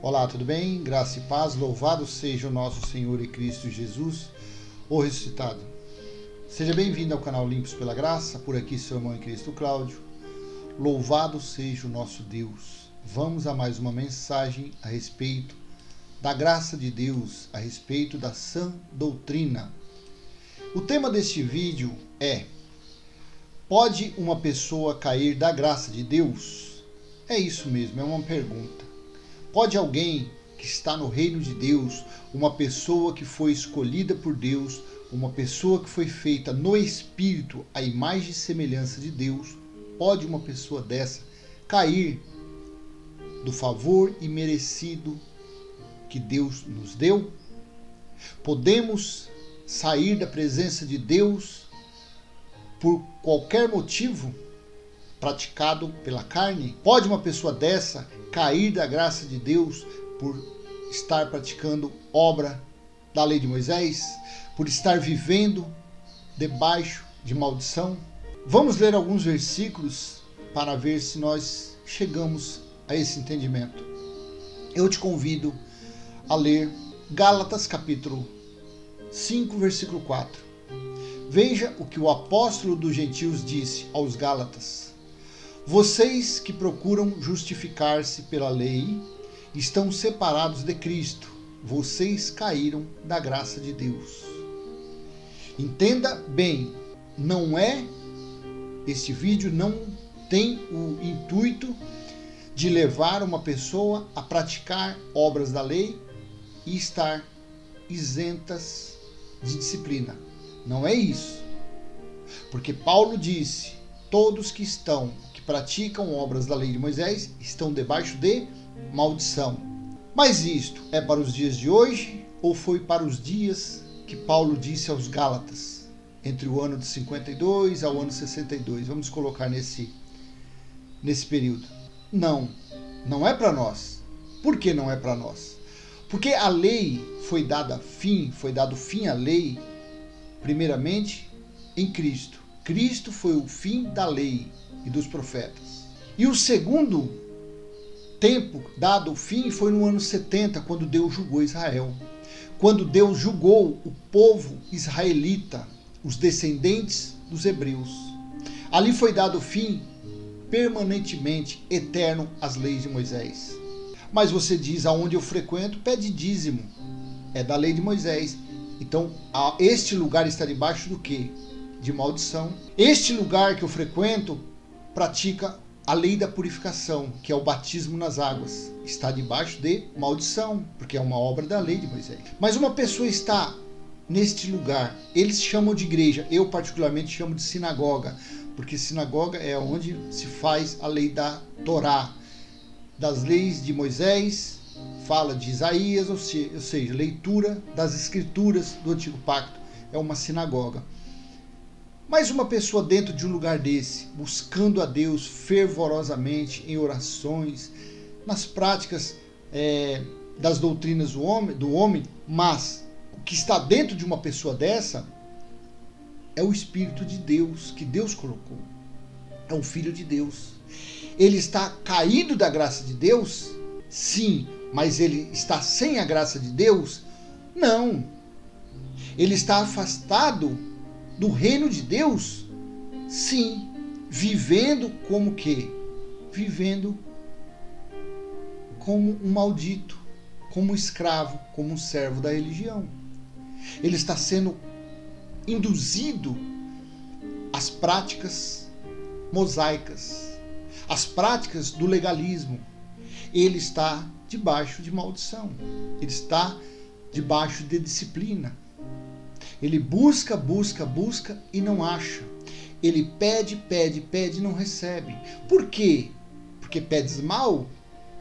Olá, tudo bem? Graça e paz, louvado seja o nosso Senhor e Cristo Jesus, o ressuscitado. Seja bem-vindo ao canal Limpos pela Graça, por aqui seu irmão em Cristo Cláudio. Louvado seja o nosso Deus. Vamos a mais uma mensagem a respeito da graça de Deus, a respeito da sã doutrina. O tema deste vídeo é: pode uma pessoa cair da graça de Deus? É isso mesmo, é uma pergunta. Pode alguém que está no reino de Deus, uma pessoa que foi escolhida por Deus, uma pessoa que foi feita no Espírito, à imagem e semelhança de Deus, pode uma pessoa dessa cair do favor imerecido que Deus nos deu? Podemos sair da presença de Deus por qualquer motivo praticado pela carne? Pode uma pessoa dessa cair da graça de Deus por estar praticando obra da lei de Moisés? Por estar vivendo debaixo de maldição? Vamos ler alguns versículos para ver se nós chegamos a esse entendimento. Eu te convido a ler Gálatas capítulo 5, versículo 4. Veja o que o apóstolo dos gentios disse aos Gálatas: vocês que procuram justificar-se pela lei estão separados de Cristo. Vocês caíram da graça de Deus. Entenda bem, este vídeo não tem o intuito de levar uma pessoa a praticar obras da lei e estar isentas de disciplina. Não é isso. Porque Paulo disse: todos que praticam obras da lei de Moisés estão debaixo de maldição. Mas isto é para os dias de hoje ou foi para os dias que Paulo disse aos Gálatas, entre o ano de 52 ao ano 62? Vamos colocar nesse período. Não é para nós. Por que não é para nós? Porque a lei foi dado fim à lei, primeiramente em Cristo. Cristo foi o fim da lei e dos profetas. E o segundo tempo dado o fim foi no ano 70, quando Deus julgou Israel. Quando Deus julgou o povo israelita, os descendentes dos hebreus. Ali foi dado o fim permanentemente, eterno, às leis de Moisés. Mas você diz: aonde eu frequento, pede dízimo. É da lei de Moisés. Então, este lugar está debaixo do quê? De maldição. Este lugar que eu frequento pratica a lei da purificação, que é o batismo nas águas. Está debaixo de maldição, porque é uma obra da lei de Moisés. Mas uma pessoa está neste lugar, eles chamam de igreja, eu particularmente chamo de sinagoga, porque sinagoga é onde se faz a lei da Torá, das leis de Moisés, fala de Isaías, ou seja, leitura das escrituras do Antigo Pacto, é uma sinagoga. Mas uma pessoa dentro de um lugar desse, buscando a Deus fervorosamente em orações, nas práticas das doutrinas do homem, mas o que está dentro de uma pessoa dessa é o Espírito de Deus, que Deus colocou. É o Filho de Deus. Ele está caído da graça de Deus? Sim. Mas ele está sem a graça de Deus? Não. Ele está afastado do reino de Deus? Sim. Vivendo como quê? Vivendo como um maldito, como um escravo, como um servo da religião. Ele está sendo induzido às práticas mosaicas, às práticas do legalismo. Ele está debaixo de maldição. Ele está debaixo de disciplina. Ele busca e não acha. Ele pede e não recebe. Por quê? Porque pedes mal?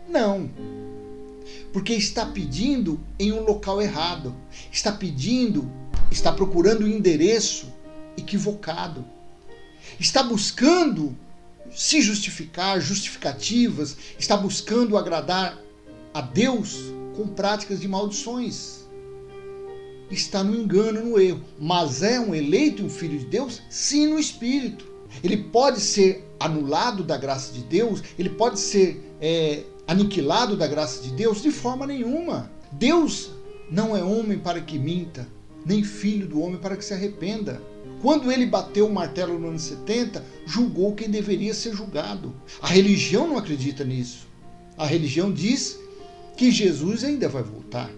Não. Porque está pedindo em um local errado. Está procurando um endereço equivocado. Está buscando se justificar, justificativas, está buscando agradar a Deus com práticas de maldições. Está no engano, no erro. Mas é um eleito e um filho de Deus? Sim, no Espírito. Ele pode ser anulado da graça de Deus, ele pode ser aniquilado da graça de Deus? De forma nenhuma. Deus não é homem para que minta, nem filho do homem para que se arrependa. Quando ele bateu o martelo no ano 70, julgou quem deveria ser julgado. A religião não acredita nisso. A religião diz que Jesus ainda vai voltar.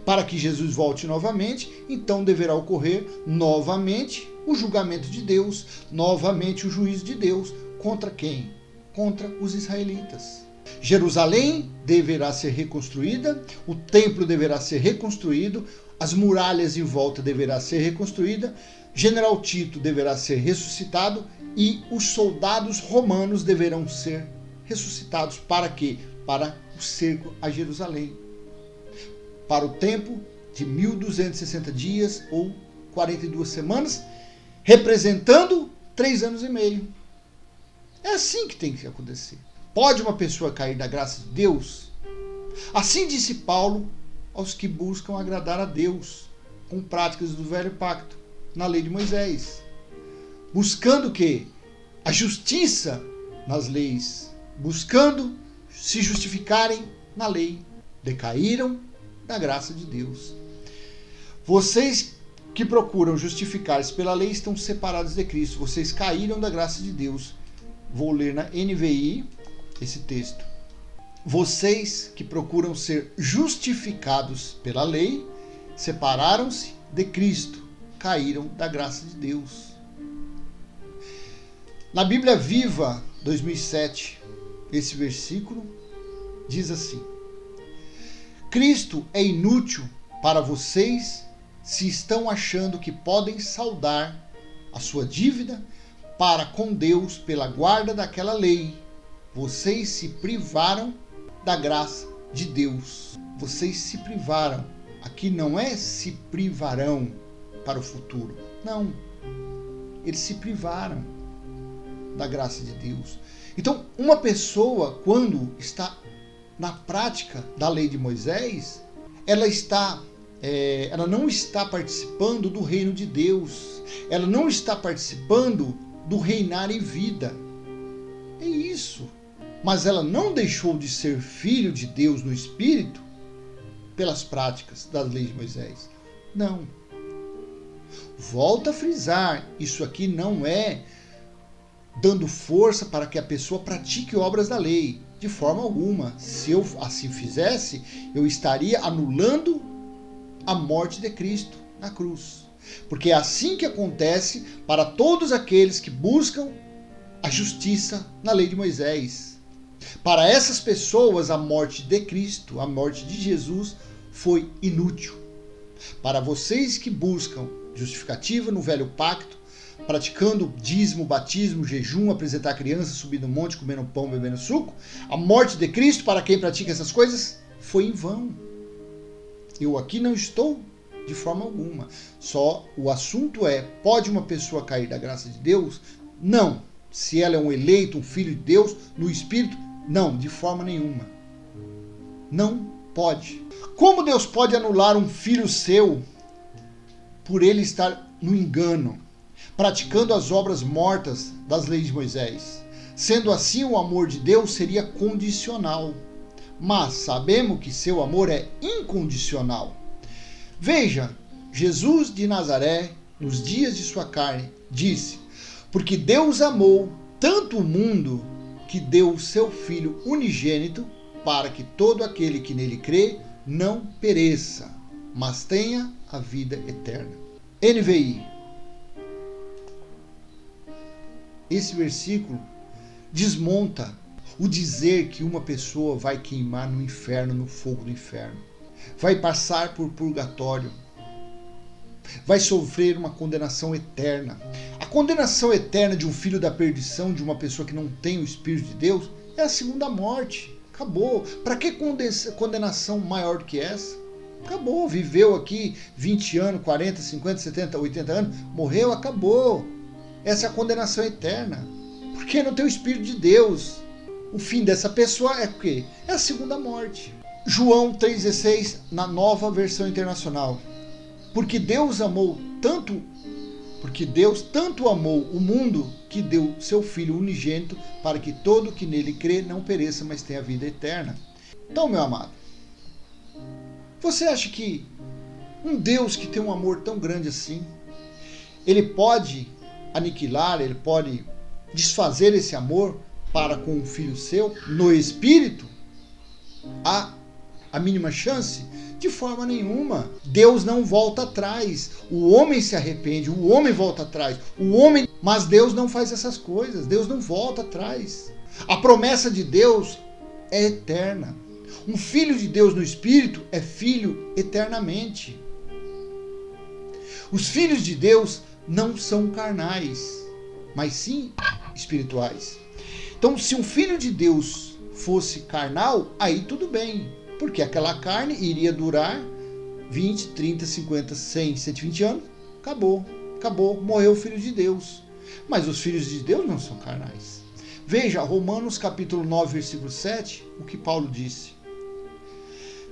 Para que Jesus volte novamente, então deverá ocorrer novamente o julgamento de Deus, novamente o juízo de Deus. Contra quem? Contra os israelitas. Jerusalém deverá ser reconstruída, o templo deverá ser reconstruído, as muralhas em volta deverá ser reconstruída, General Tito deverá ser ressuscitado e os soldados romanos deverão ser ressuscitados. Para quê? Para o cerco a Jerusalém. Para o tempo de 1260 dias ou 42 semanas, representando 3 anos e meio. É assim que tem que acontecer. Pode uma pessoa cair da graça de Deus? Assim disse Paulo aos que buscam agradar a Deus com práticas do velho pacto, na lei de Moisés. Buscando o quê? A justiça nas leis. Buscando se justificarem na lei. Decaíram da graça de Deus. Vocês que procuram justificar-se pela lei estão separados de Cristo. Vocês caíram da graça de Deus. Vou ler na NVI esse texto. Vocês que procuram ser justificados pela lei, separaram-se de Cristo, caíram da graça de Deus. Na Bíblia Viva 2007, esse versículo diz assim: Cristo é inútil para vocês se estão achando que podem saldar a sua dívida para com Deus pela guarda daquela lei. Vocês se privaram da graça de Deus. Vocês se privaram. Aqui não é se privarão para o futuro. Não. Eles se privaram da graça de Deus. Então, uma pessoa, quando está na prática da lei de Moisés, ela não está participando do reino de Deus. Ela não está participando do reinar em vida. É isso. Mas ela não deixou de ser filho de Deus no Espírito pelas práticas das leis de Moisés. Não. Volto a frisar, isso aqui não é dando força para que a pessoa pratique obras da lei. De forma alguma. Se eu assim fizesse, eu estaria anulando a morte de Cristo na cruz. Porque é assim que acontece para todos aqueles que buscam a justiça na lei de Moisés. Para essas pessoas, a morte de Cristo, a morte de Jesus, foi inútil. Para vocês que buscam justificativa no velho pacto, praticando dízimo, batismo, jejum, apresentar crianças, subir no monte, comendo pão, bebendo suco, a morte de Cristo, para quem pratica essas coisas, foi em vão. Eu aqui não estou de forma alguma. Só o assunto é, pode uma pessoa cair da graça de Deus? Não. Se ela é um eleito, um filho de Deus, no Espírito, não, de forma nenhuma. Não pode. Como Deus pode anular um filho seu por ele estar no engano, praticando as obras mortas das leis de Moisés? Sendo assim, o amor de Deus seria condicional. Mas sabemos que seu amor é incondicional. Veja, Jesus de Nazaré, nos dias de sua carne, disse: porque Deus amou tanto o mundo que deu o seu Filho unigênito para que todo aquele que nele crê não pereça, mas tenha a vida eterna. NVI. Esse versículo desmonta o dizer que uma pessoa vai queimar no inferno, no fogo do inferno, vai passar por purgatório, vai sofrer uma condenação eterna. A condenação eterna de um filho da perdição, de uma pessoa que não tem o Espírito de Deus, é a segunda morte. Acabou. Para que condenação maior do que essa? Acabou. Viveu aqui 20 anos, 40, 50, 70, 80 anos, morreu, acabou. Essa é a condenação eterna. Porque não tem o Espírito de Deus. O fim dessa pessoa é o quê? É a segunda morte. João 3,16, na Nova Versão Internacional. Porque Deus tanto amou o mundo que deu seu Filho unigênito para que todo que nele crê não pereça, mas tenha vida eterna. Então, meu amado, você acha que um Deus que tem um amor tão grande assim, ele pode aniquilar, ele pode desfazer esse amor para com um filho seu no espírito? Há a mínima chance? De forma nenhuma. Deus não volta atrás. O homem se arrepende, o homem volta atrás. Mas Deus não faz essas coisas. Deus não volta atrás. A promessa de Deus é eterna. Um filho de Deus no espírito é filho eternamente. Os filhos de Deus não são carnais, mas sim espirituais. Então, se um filho de Deus fosse carnal, aí tudo bem, porque aquela carne iria durar 20, 30, 50, 100, 120 anos, acabou, morreu o filho de Deus. Mas os filhos de Deus não são carnais. Veja, Romanos capítulo 9, versículo 7, o que Paulo disse.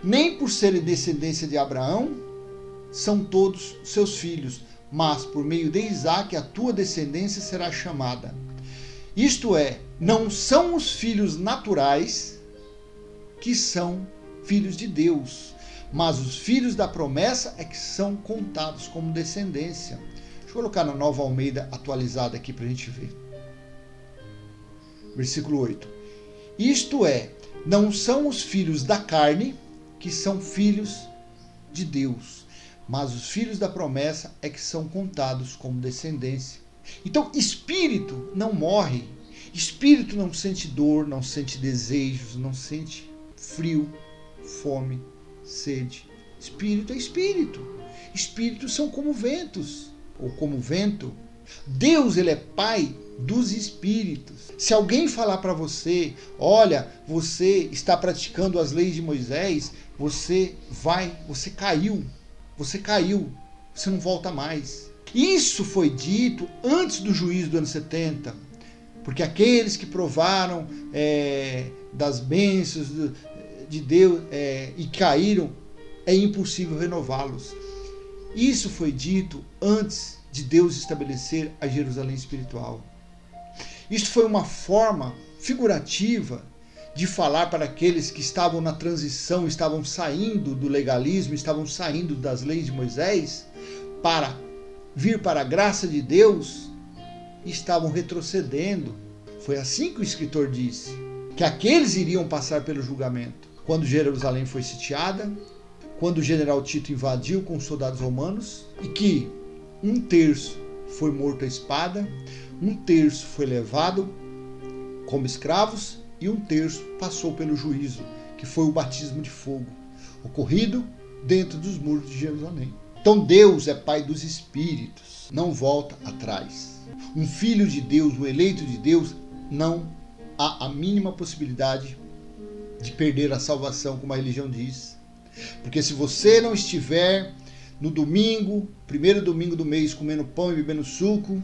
Nem por serem descendência de Abraão são todos seus filhos, mas por meio de Isaque a tua descendência será chamada. Isto é, não são os filhos naturais que são filhos de Deus, mas os filhos da promessa é que são contados como descendência. Deixa eu colocar na Nova Almeida atualizada aqui para a gente ver. Versículo 8. Isto é, não são os filhos da carne que são filhos de Deus, mas os filhos da promessa é que são contados como descendência. Então, espírito não morre. Espírito não sente dor, não sente desejos, não sente frio, fome, sede. Espírito é espírito. Espíritos são como ventos, ou como vento. Deus, ele é pai dos espíritos. Se alguém falar para você, olha, você está praticando as leis de Moisés, você caiu, você não volta mais. Isso foi dito antes do juízo do ano 70, porque aqueles que provaram das bênçãos de Deus e caíram, é impossível renová-los. Isso foi dito antes de Deus estabelecer a Jerusalém espiritual. Isso foi uma forma figurativa de falar para aqueles que estavam na transição, estavam saindo do legalismo, estavam saindo das leis de Moisés, para vir para a graça de Deus, e estavam retrocedendo. Foi assim que o escritor disse, que aqueles iriam passar pelo julgamento. Quando Jerusalém foi sitiada, quando o general Tito invadiu com os soldados romanos, e que 1/3 foi morto à espada, 1/3 foi levado como escravos, e 1/3 passou pelo juízo, que foi o batismo de fogo, ocorrido dentro dos muros de Jerusalém. Então Deus é pai dos espíritos, não volta atrás. Um filho de Deus, o eleito de Deus, não há a mínima possibilidade de perder a salvação, como a religião diz. Porque se você não estiver no domingo, primeiro domingo do mês, comendo pão e bebendo suco,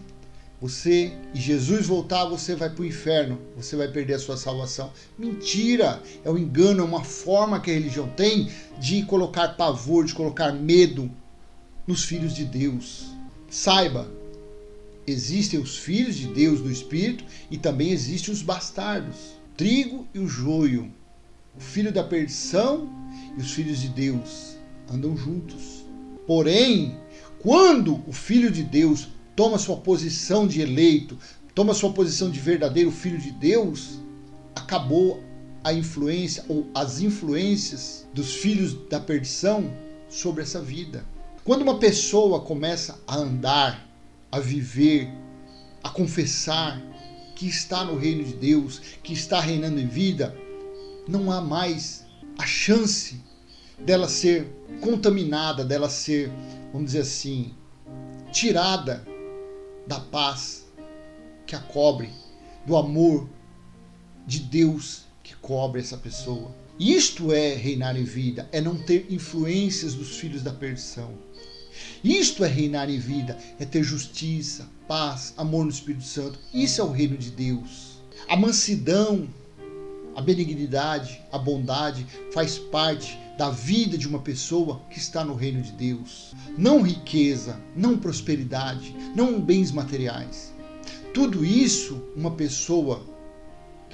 e Jesus voltar, você vai para o inferno, você vai perder a sua salvação. Mentira! É um engano, é uma forma que a religião tem de colocar pavor, de colocar medo nos filhos de Deus. Saiba, existem os filhos de Deus no Espírito e também existem os bastardos, o trigo e o joio. O filho da perdição e os filhos de Deus andam juntos. Porém, quando o filho de Deus toma sua posição de eleito, toma sua posição de verdadeiro filho de Deus, acabou a influência ou as influências dos filhos da perdição sobre essa vida. Quando uma pessoa começa a andar, a viver, a confessar que está no reino de Deus, que está reinando em vida, não há mais a chance dela ser contaminada, dela ser, vamos dizer assim, tirada da paz que a cobre, do amor de Deus que cobre essa pessoa. Isto é reinar em vida, é não ter influências dos filhos da perdição. Isto é reinar em vida, é ter justiça, paz, amor no Espírito Santo. Isso é o reino de Deus. A mansidão, a benignidade, a bondade faz parte da vida de uma pessoa que está no reino de Deus. Não riqueza, não prosperidade, não bens materiais. Tudo isso, uma pessoa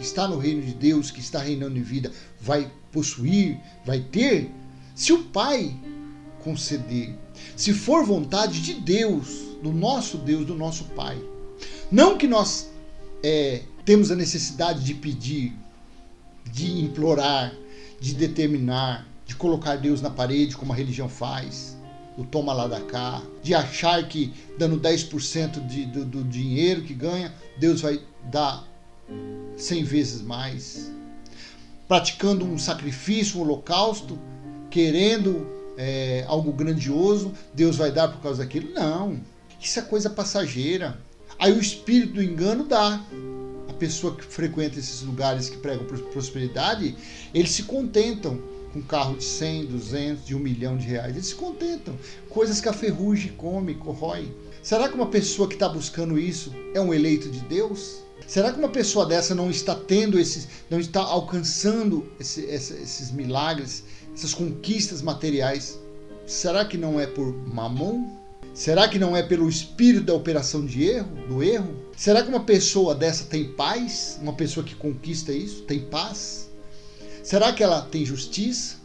que está no reino de Deus, que está reinando em vida, vai possuir, vai ter, se o Pai conceder, se for vontade de Deus, do nosso Pai. Não que nós temos a necessidade de pedir, de implorar, de determinar, de colocar Deus na parede, como a religião faz, o toma lá da cá, de achar que dando 10% do dinheiro que ganha, Deus vai dar 100 vezes mais. Praticando um sacrifício, um holocausto, querendo algo grandioso, Deus vai dar por causa daquilo. Não, isso é coisa passageira. Aí o espírito do engano dá. A pessoa que frequenta esses lugares que pregam prosperidade, eles se contentam com um carro de 100, 200, de 1 milhão de reais. Eles se contentam. Coisas que a ferrugem come, corrói. Será que uma pessoa que está buscando isso é um eleito de Deus? Será que uma pessoa dessa não está não está alcançando esses milagres, essas conquistas materiais? Será que não é por mamon? Será que não é pelo espírito da operação do erro? Será que uma pessoa dessa tem paz? Uma pessoa que conquista isso tem paz? Será que ela tem justiça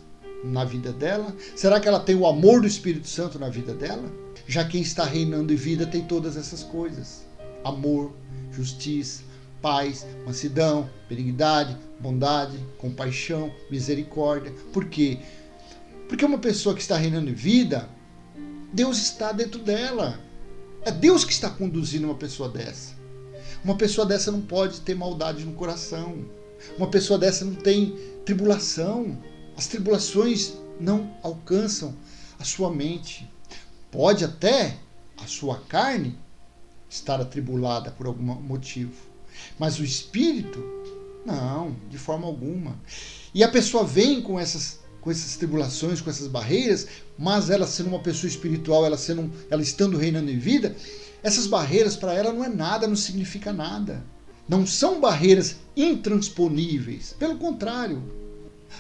na vida dela? Será que ela tem o amor do Espírito Santo na vida dela? Já quem está reinando em vida tem todas essas coisas: amor, justiça, paz, mansidão, benignidade, bondade, compaixão, misericórdia. Por quê? Porque uma pessoa que está reinando em vida, Deus está dentro dela. É Deus que está conduzindo uma pessoa dessa. Uma pessoa dessa não pode ter maldade no coração. Uma pessoa dessa não tem tribulação. As tribulações não alcançam a sua mente. Pode até a sua carne estar atribulada por algum motivo, mas o espírito, não, de forma alguma. E a pessoa vem com essas tribulações, com essas barreiras, mas ela sendo uma pessoa espiritual, ela estando reinando em vida, essas barreiras para ela não é nada, não significa nada. Não são barreiras intransponíveis, pelo contrário,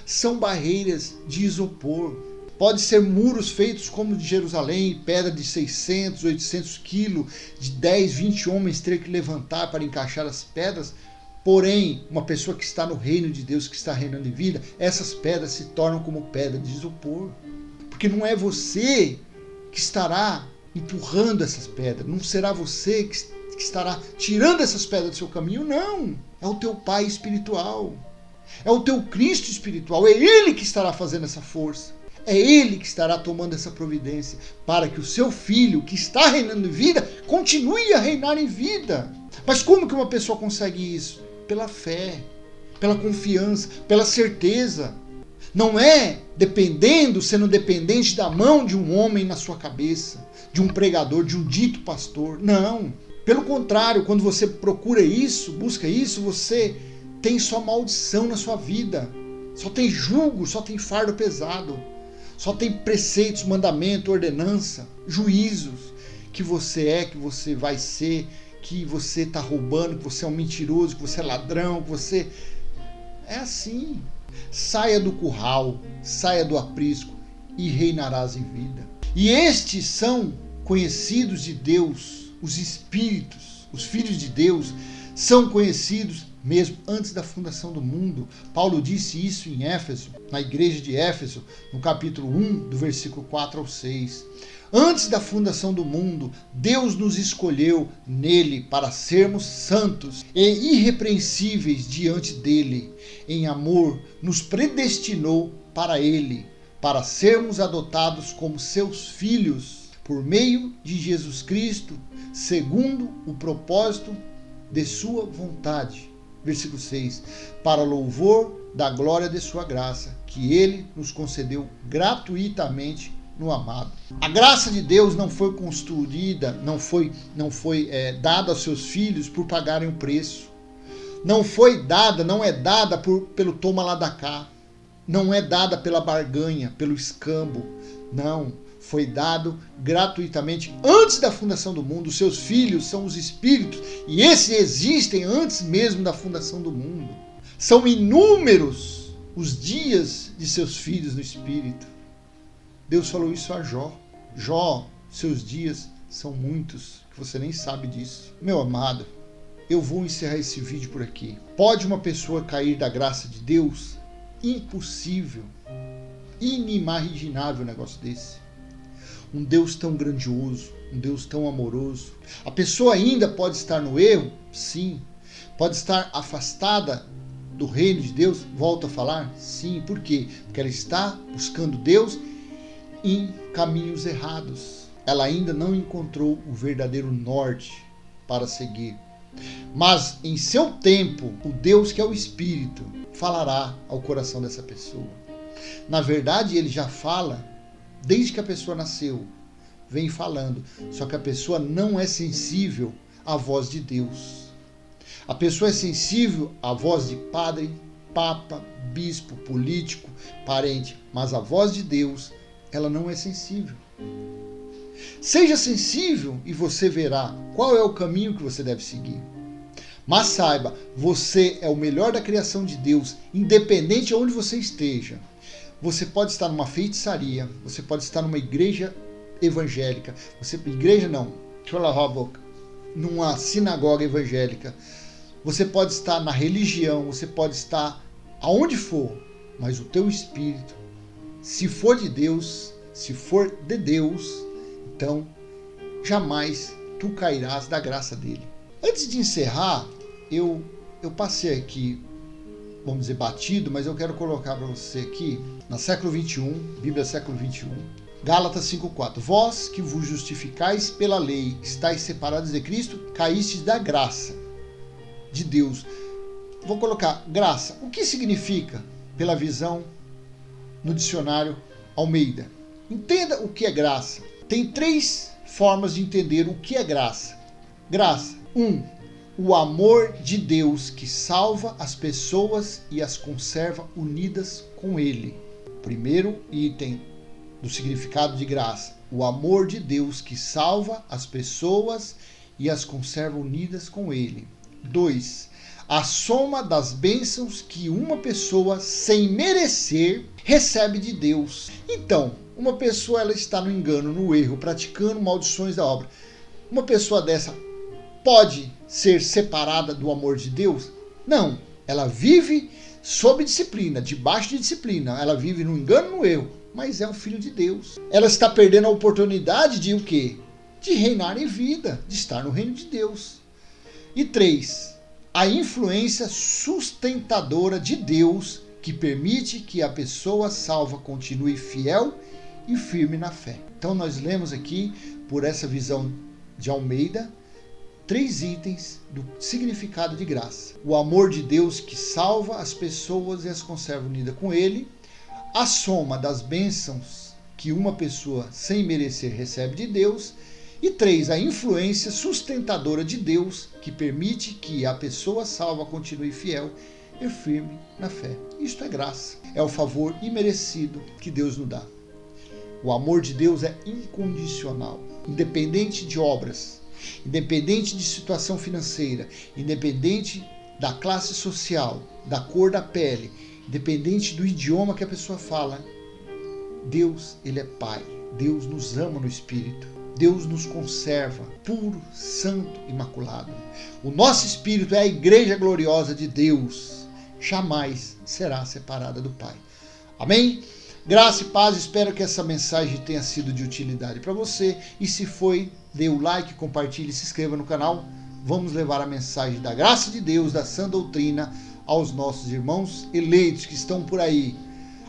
são barreiras de isopor. Pode ser muros feitos como de Jerusalém, pedra de 600, 800 quilos, de 10, 20 homens ter que levantar para encaixar as pedras. Porém, uma pessoa que está no reino de Deus, que está reinando em vida, essas pedras se tornam como pedra de isopor. Porque não é você que estará empurrando essas pedras, não será você que estará tirando essas pedras do seu caminho, não. É o teu Pai espiritual, é o teu Cristo espiritual, é Ele que estará fazendo essa força. É Ele que estará tomando essa providência para que o seu filho, que está reinando em vida, continue a reinar em vida. Mas como que uma pessoa consegue isso? Pela fé, pela confiança, pela certeza. Não é sendo dependente da mão de um homem na sua cabeça, de um pregador, de um dito pastor. Não. Pelo contrário, quando você procura isso, busca isso, você tem só maldição na sua vida. Só tem jugo, só tem fardo pesado. Só tem preceitos, mandamento, ordenança, juízos, que você vai ser, que você está roubando, que você é um mentiroso, que você é ladrão, que você... É assim. Saia do curral, saia do aprisco e reinarás em vida. E estes são conhecidos de Deus, os espíritos, os filhos de Deus, são conhecidos mesmo antes da fundação do mundo. Paulo disse isso em Éfeso, na igreja de Éfeso, no capítulo 1, do versículo 4 ao 6. Antes da fundação do mundo, Deus nos escolheu nele para sermos santos e irrepreensíveis diante dele. Em amor, nos predestinou para ele, para sermos adotados como seus filhos, por meio de Jesus Cristo, segundo o propósito de sua vontade. Versículo 6. Para louvor da glória de sua graça, que ele nos concedeu gratuitamente no amado. A graça de Deus não foi construída, não foi dada aos seus filhos por pagarem o preço. Não é dada pelo toma lá da cá. Não é dada pela barganha, pelo escambo. Não. Foi dado gratuitamente antes da fundação do mundo. Os seus filhos são os espíritos, e esses existem antes mesmo da fundação do mundo. São inúmeros os dias de seus filhos no espírito. Deus falou isso a Jó. Jó, seus dias são muitos, que você nem sabe disso. Meu amado, eu vou encerrar esse vídeo por aqui. Pode uma pessoa cair da graça de Deus? Impossível. Inimaginável um negócio desse. Um Deus tão grandioso, um Deus tão amoroso. A pessoa ainda pode estar no erro? Sim. Pode estar afastada do reino de Deus? Volto a falar? Sim. Por quê? Porque ela está buscando Deus em caminhos errados. Ela ainda não encontrou o verdadeiro norte para seguir. Mas em seu tempo, o Deus que é o Espírito falará ao coração dessa pessoa. Na verdade, ele já fala desde que a pessoa nasceu. Vem falando. Só que a pessoa não é sensível à voz de Deus. A pessoa é sensível à voz de padre, papa, bispo, político, parente. Mas a voz de Deus, ela não é sensível. Seja sensível e você verá qual é o caminho que você deve seguir. Mas saiba, você é o melhor da criação de Deus, independente de onde você esteja. Você pode estar numa feitiçaria, você pode estar numa igreja evangélica, numa sinagoga evangélica, você pode estar na religião, você pode estar aonde for, mas o teu espírito, se for de Deus, então jamais tu cairás da graça dele. Antes de encerrar, eu passei aqui, vamos dizer, batido, mas eu quero colocar para você aqui, na século 21, Bíblia século 21, Gálatas 5,4. Vós que vos justificais pela lei, estáis separados de Cristo, caístes da graça de Deus. Vou colocar graça. O que significa, pela visão no dicionário Almeida? Entenda o que é graça. Tem 3 formas de entender o que é graça. Graça. 1. O amor de Deus que salva as pessoas e as conserva unidas com Ele. Primeiro item do significado de graça. O amor de Deus que salva as pessoas e as conserva unidas com Ele. 2. A soma das bênçãos que uma pessoa, sem merecer, recebe de Deus. Então, uma pessoa ela está no engano, no erro, praticando maldições da obra. Uma pessoa dessa pode ser separada do amor de Deus? Não. Ela vive sob disciplina, debaixo de disciplina. Ela vive no engano, no erro, mas é um filho de Deus. Ela está perdendo a oportunidade de o quê? De reinar em vida, de estar no reino de Deus. E 3. A influência sustentadora de Deus que permite que a pessoa salva continue fiel e firme na fé. Então nós lemos aqui, por essa visão de Almeida, 3 itens do significado de graça. O amor de Deus que salva as pessoas e as conserva unidas com Ele. A soma das bênçãos que uma pessoa, sem merecer, recebe de Deus. E 3, a influência sustentadora de Deus que permite que a pessoa salva continue fiel e firme na fé. Isto é graça. É o favor imerecido que Deus nos dá. O amor de Deus é incondicional, independente de obras, independente de situação financeira, independente da classe social, da cor da pele, independente do idioma que a pessoa fala. Deus, Ele é Pai. Deus nos ama no Espírito. Deus nos conserva puro, santo, imaculado. O nosso Espírito é a igreja gloriosa de Deus. Jamais será separada do Pai. Amém? Graça e paz, espero que essa mensagem tenha sido de utilidade para você. E se foi, dê o like, compartilhe e se inscreva no canal. Vamos levar a mensagem da graça de Deus, da sã doutrina, aos nossos irmãos eleitos que estão por aí,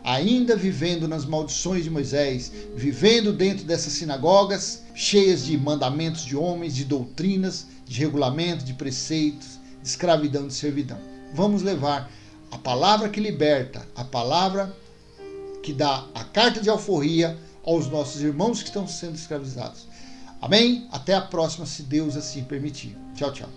ainda vivendo nas maldições de Moisés, vivendo dentro dessas sinagogas, cheias de mandamentos de homens, de doutrinas, de regulamentos, de preceitos, de escravidão, de servidão. Vamos levar a palavra que liberta, a palavra que dá a carta de alforria aos nossos irmãos que estão sendo escravizados. Amém? Até a próxima, se Deus assim permitir. Tchau, tchau.